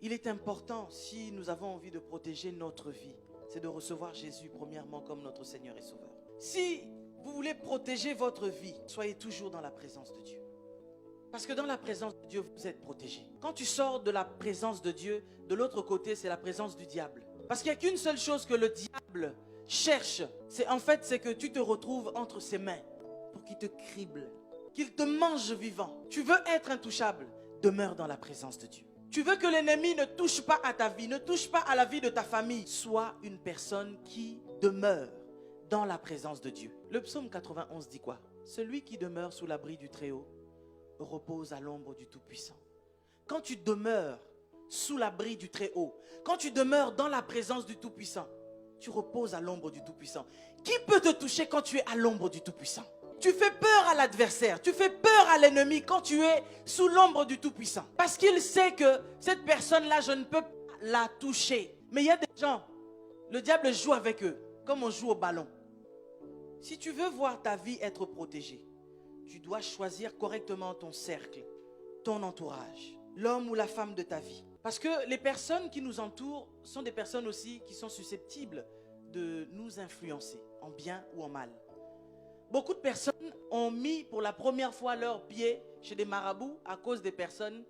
il est important, si nous avons envie de protéger notre vie, c'est de recevoir Jésus premièrement comme notre Seigneur et Sauveur. Si vous voulez protéger votre vie, soyez toujours dans la présence de Dieu. Parce que dans la présence de Dieu, vous êtes protégé. Quand tu sors de la présence de Dieu, de l'autre côté, c'est la présence du diable. Parce qu'il n'y a qu'une seule chose que le diable cherche, c'est que tu te retrouves entre ses mains pour qu'il te crible, qu'il te mange vivant. Tu veux être intouchable, demeure dans la présence de Dieu. Tu veux que l'ennemi ne touche pas à ta vie, ne touche pas à la vie de ta famille. Sois une personne qui demeure dans la présence de Dieu. Le psaume 91 dit quoi? Celui qui demeure sous l'abri du Très-Haut repose à l'ombre du Tout-Puissant. Quand tu demeures sous l'abri du Très-Haut, quand tu demeures dans la présence du Tout-Puissant, tu reposes à l'ombre du Tout-Puissant. Qui peut te toucher quand tu es à l'ombre du Tout-Puissant? Tu fais peur à l'adversaire, tu fais peur à l'ennemi quand tu es sous l'ombre du Tout-Puissant. Parce qu'il sait que cette personne-là, je ne peux pas la toucher. Mais il y a des gens, le diable joue avec eux, comme on joue au ballon. Si tu veux voir ta vie être protégée, tu dois choisir correctement ton cercle, ton entourage, l'homme ou la femme de ta vie. Parce que les personnes qui nous entourent sont des personnes aussi qui sont susceptibles de nous influencer, en bien ou en mal. Beaucoup de personnes ont mis pour la première fois leurs pieds chez des marabouts à cause des personnes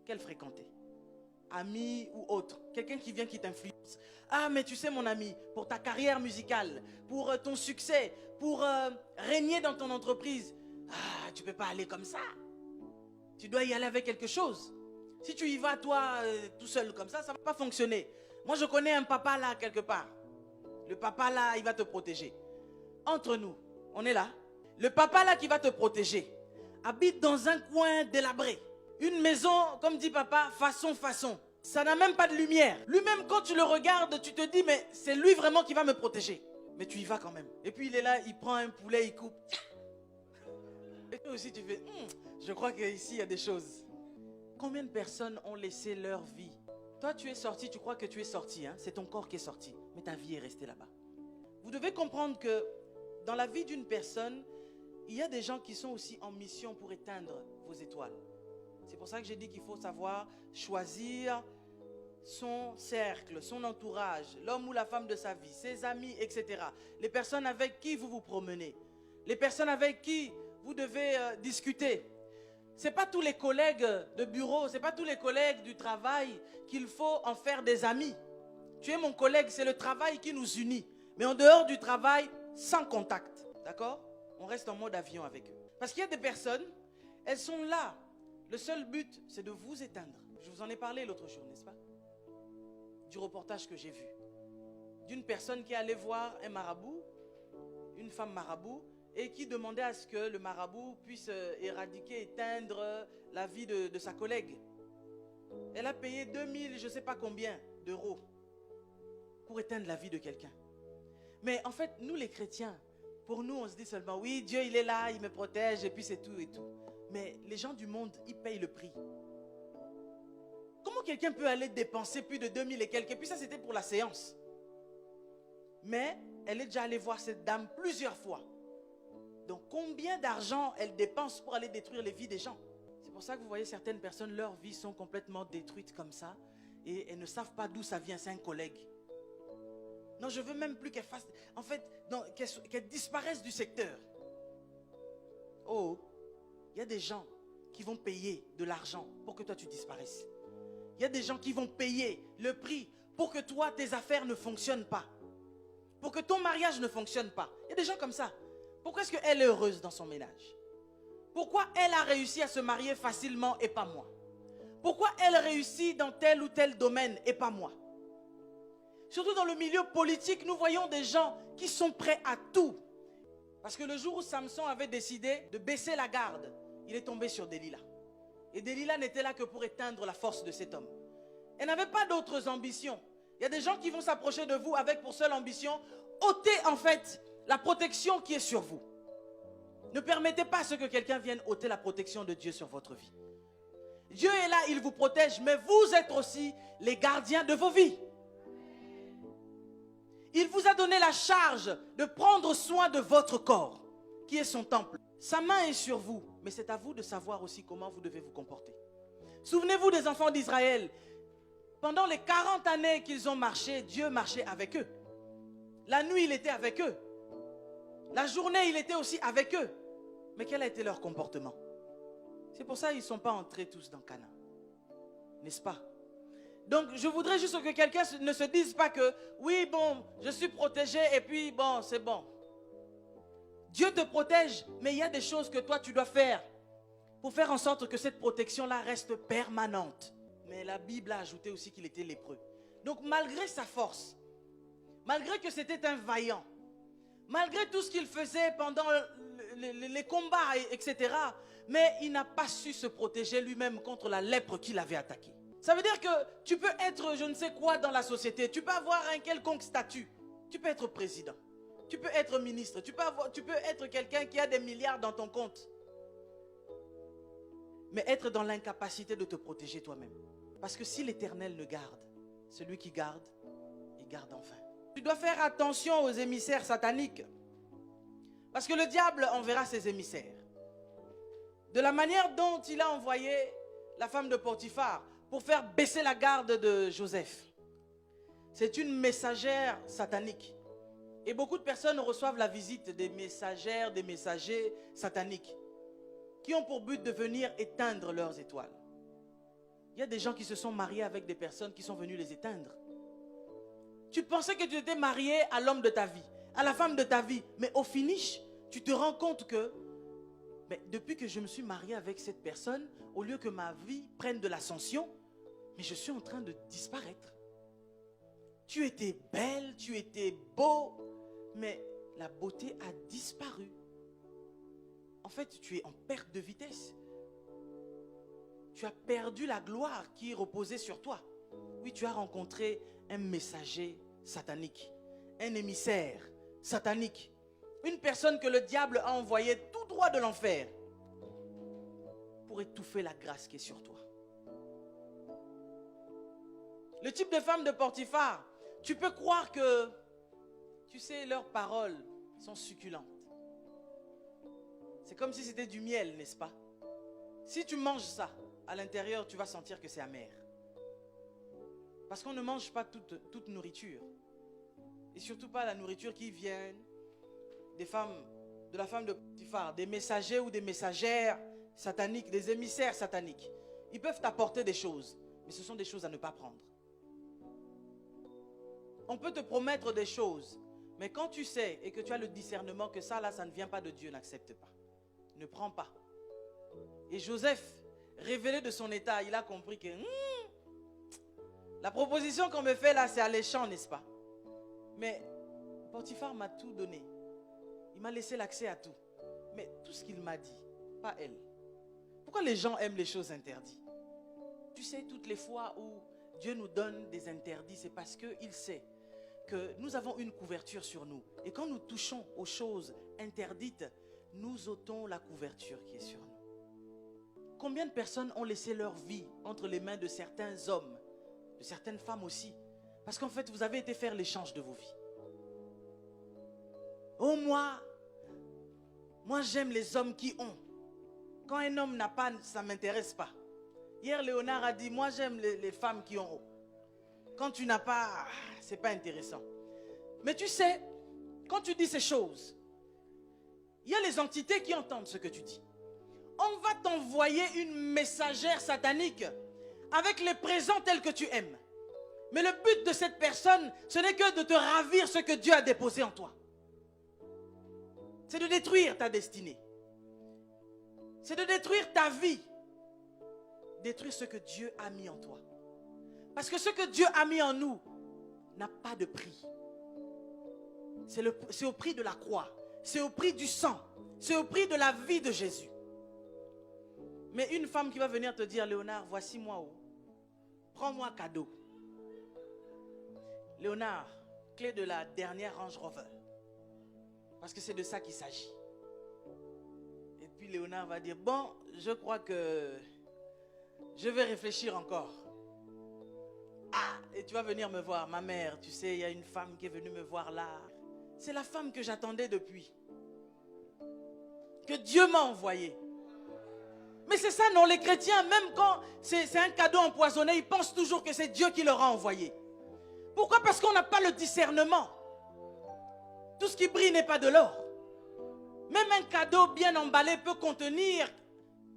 qu'elles fréquentaient. Amis ou autres. Quelqu'un qui vient qui t'influence. Ah, mais tu sais mon ami, pour ta carrière musicale, pour ton succès, pour régner dans ton entreprise, ah, tu ne peux pas aller comme ça. Tu dois y aller avec quelque chose. Si tu y vas toi tout seul comme ça ne va pas fonctionner. Moi je connais un papa là quelque part. Le papa là, il va te protéger. Entre nous, on est là. Le papa là qui va te protéger habite dans un coin délabré. Une maison, comme dit papa, façon. Ça n'a même pas de lumière. Lui-même, quand tu le regardes, tu te dis, mais c'est lui vraiment qui va me protéger. Mais tu y vas quand même. Et puis il est là, il prend un poulet, il coupe. Et toi aussi tu fais, je crois qu'ici il y a des choses. Combien de personnes ont laissé leur vie? Toi tu es sorti, tu crois que tu es sorti, hein? C'est ton corps qui est sorti. Mais ta vie est restée là-bas. Vous devez comprendre que dans la vie d'une personne, il y a des gens qui sont aussi en mission pour éteindre vos étoiles. C'est pour ça que j'ai dit qu'il faut savoir choisir son cercle, son entourage, l'homme ou la femme de sa vie, ses amis, etc. Les personnes avec qui vous vous promenez, les personnes avec qui vous devez discuter. Ce n'est pas tous les collègues de bureau, ce n'est pas tous les collègues du travail qu'il faut en faire des amis. Tu es mon collègue, c'est le travail qui nous unit. Mais en dehors du travail, sans contact. D'accord? On reste en mode avion avec eux. Parce qu'il y a des personnes, elles sont là. Le seul but, c'est de vous éteindre. Je vous en ai parlé l'autre jour, n'est-ce pas? Du reportage que j'ai vu. D'une personne qui allait voir un marabout, une femme marabout, et qui demandait à ce que le marabout puisse éradiquer, éteindre la vie de sa collègue. Elle a payé 2000, je ne sais pas combien d'euros pour éteindre la vie de quelqu'un. Mais en fait, nous les chrétiens, pour nous, on se dit seulement, oui, Dieu, il est là, il me protège, et puis c'est tout et tout. Mais les gens du monde, ils payent le prix. Comment quelqu'un peut aller dépenser plus de 2000 et quelques? Et puis ça, c'était pour la séance. Mais elle est déjà allée voir cette dame plusieurs fois. Donc, combien d'argent elle dépense pour aller détruire les vies des gens? C'est pour ça que vous voyez certaines personnes, leurs vies sont complètement détruites comme ça. Et elles ne savent pas d'où ça vient, c'est un collègue. Non, je veux même plus qu'elle fasse... En fait, qu'elle disparaisse du secteur. Oh, il y a des gens qui vont payer de l'argent pour que toi tu disparaisses. Il y a des gens qui vont payer le prix pour que toi, tes affaires ne fonctionnent pas. Pour que ton mariage ne fonctionne pas. Il y a des gens comme ça. Pourquoi est-ce qu'elle est heureuse dans son ménage? Pourquoi elle a réussi à se marier facilement et pas moi? Pourquoi elle réussit dans tel ou tel domaine et pas moi? Surtout dans le milieu politique, nous voyons des gens qui sont prêts à tout. Parce que le jour où Samson avait décidé de baisser la garde, il est tombé sur Delilah. Et Delilah n'était là que pour éteindre la force de cet homme. Elle n'avait pas d'autres ambitions. Il y a des gens qui vont s'approcher de vous avec pour seule ambition ôter en fait la protection qui est sur vous. Ne permettez pas à ce que quelqu'un vienne ôter la protection de Dieu sur votre vie. Dieu est là, il vous protège, mais vous êtes aussi les gardiens de vos vies. Il vous a donné la charge de prendre soin de votre corps, qui est son temple. Sa main est sur vous, mais c'est à vous de savoir aussi comment vous devez vous comporter. Souvenez-vous des enfants d'Israël. Pendant les 40 années qu'ils ont marché, Dieu marchait avec eux. La nuit, il était avec eux. La journée, il était aussi avec eux. Mais quel a été leur comportement? C'est pour ça qu'ils ne sont pas entrés tous dans Canaan. N'est-ce pas? Donc, je voudrais juste que quelqu'un ne se dise pas que, oui, bon, je suis protégé et puis, bon, c'est bon. Dieu te protège, mais il y a des choses que toi, tu dois faire pour faire en sorte que cette protection-là reste permanente. Mais la Bible a ajouté aussi qu'il était lépreux. Donc, malgré sa force, malgré que c'était un vaillant, malgré tout ce qu'il faisait pendant les combats, etc., mais il n'a pas su se protéger lui-même contre la lèpre qu'il avait attaquée. Ça veut dire que tu peux être je ne sais quoi dans la société, tu peux avoir un quelconque statut, tu peux être président, tu peux être ministre, tu peux être quelqu'un qui a des milliards dans ton compte, mais être dans l'incapacité de te protéger toi-même. Parce que si l'Éternel ne garde, celui qui garde, il garde enfin. Tu dois faire attention aux émissaires sataniques. Parce que le diable enverra ses émissaires. De la manière dont il a envoyé la femme de Potiphar pour faire baisser la garde de Joseph. C'est une messagère satanique. Et beaucoup de personnes reçoivent la visite des messagères, des messagers sataniques qui ont pour but de venir éteindre leurs étoiles. Il y a des gens qui se sont mariés avec des personnes qui sont venues les éteindre. Tu pensais que tu étais marié à l'homme de ta vie, à la femme de ta vie, mais au finish, tu te rends compte que mais depuis que je me suis marié avec cette personne, au lieu que ma vie prenne de l'ascension, mais je suis en train de disparaître. Tu étais belle, tu étais beau, mais la beauté a disparu. En fait, tu es en perte de vitesse. Tu as perdu la gloire qui reposait sur toi. Oui, tu as rencontré un messager satanique, un émissaire satanique, une personne que le diable a envoyée tout droit de l'enfer pour étouffer la grâce qui est sur toi. Le type de femme de Potiphar, tu peux croire que, tu sais, leurs paroles sont succulentes. C'est comme si c'était du miel, n'est-ce pas? Si tu manges ça, à l'intérieur, tu vas sentir que c'est amer. Parce qu'on ne mange pas toute nourriture. Et surtout pas la nourriture qui vient des femmes, de la femme de Potiphar, des messagers ou des messagères sataniques, des émissaires sataniques. Ils peuvent t'apporter des choses, mais ce sont des choses à ne pas prendre. On peut te promettre des choses, mais quand tu sais et que tu as le discernement que ça là, ça ne vient pas de Dieu, n'accepte pas. Ne prends pas. Et Joseph, révélé de son état, il a compris que la proposition qu'on me fait là, c'est alléchant, n'est-ce pas? Mais Potiphar m'a tout donné. Il m'a laissé l'accès à tout. Mais tout ce qu'il m'a dit, pas elle. Pourquoi les gens aiment les choses interdites? Tu sais, toutes les fois où Dieu nous donne des interdits, c'est parce qu'il sait que nous avons une couverture sur nous. Et quand nous touchons aux choses interdites, nous ôtons la couverture qui est sur nous. Combien de personnes ont laissé leur vie entre les mains de certains hommes, de certaines femmes aussi? Parce qu'en fait, vous avez été faire l'échange de vos vies. Oh, moi j'aime les hommes qui ont. Quand un homme n'a pas, ça ne m'intéresse pas. Hier, Léonard a dit, moi j'aime les femmes qui ont. Quand tu n'as pas, c'est pas intéressant. Mais tu sais, quand tu dis ces choses, il y a les entités qui entendent ce que tu dis. On va t'envoyer une messagère satanique avec les présents tels que tu aimes. Mais le but de cette personne, ce n'est que de te ravir ce que Dieu a déposé en toi. C'est de détruire ta destinée. C'est de détruire ta vie. Détruire ce que Dieu a mis en toi. Parce que ce que Dieu a mis en nous n'a pas de prix. C'est au prix de la croix. C'est au prix du sang. C'est au prix de la vie de Jésus. Mais une femme qui va venir te dire, Léonard, voici moi, prends-moi cadeau. Léonard, clé de la dernière Range Rover. Parce que c'est de ça qu'il s'agit. Et puis Léonard va dire, bon, je crois que je vais réfléchir encore. Ah, et tu vas venir me voir, ma mère, tu sais, il y a une femme qui est venue me voir là. C'est la femme que j'attendais depuis. Que Dieu m'a envoyée. Mais c'est ça, non, les chrétiens, même quand c'est un cadeau empoisonné, ils pensent toujours que c'est Dieu qui leur a envoyé. Pourquoi? Parce qu'on n'a pas le discernement. Tout ce qui brille n'est pas de l'or. Même un cadeau bien emballé peut contenir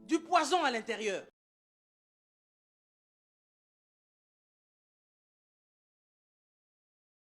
du poison à l'intérieur.